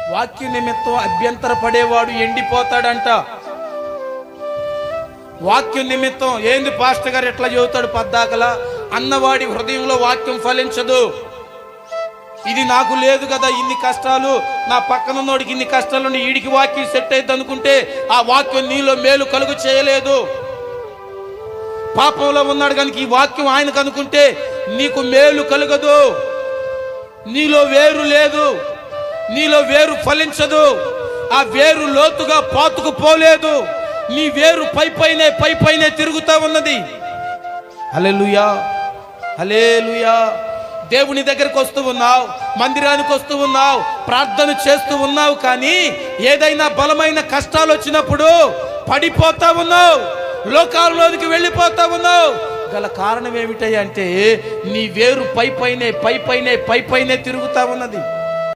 వాక్య నిమిత్తం అభ్యంతర పడేవాడు ఎండిపోతాడంట. వాక్యం నిమిత్తం ఏంది పాస్టర్ గారు ఎట్లా చెబుతాడు పద్దాకలా అన్నవాడి హృదయంలో వాక్యం ఫలించదు. ఇది నాకు లేదు కదా ఇన్ని కష్టాలు, నా పక్కనున్నోడికి ఇన్ని కష్టాలు, ఈడికి వాక్యం సెట్ అయింది అనుకుంటే ఆ వాక్యం నీలో మేలు కలుగు చేయలేదు. పాపంలో ఉన్నాడు కనుక ఈ వాక్యం ఆయనకు అనుకుంటే నీకు మేలు కలగదు. నీలో వేరు లేదు, నీలో వేరు ఫలించదు, ఆ వేరు లోతుగా పాతుకుపోలేదు. నీ వేరు పై పైనే తిరుగుతా ఉన్నది. హల్లెలూయా, హల్లెలూయా. దేవుని దగ్గరకు వస్తూ ఉన్నావు, మందిరానికి వస్తూ ఉన్నావు, ప్రార్థన చేస్తూ ఉన్నావు, కానీ ఏదైనా బలమైన కష్టాలు వచ్చినప్పుడు పడిపోతా ఉన్నావు, లోకాల్లోనికి వెళ్ళిపోతా ఉన్నావు. గల కారణం ఏమిటంటే నీ వేరు పై పైనే తిరుగుతా ఉన్నది.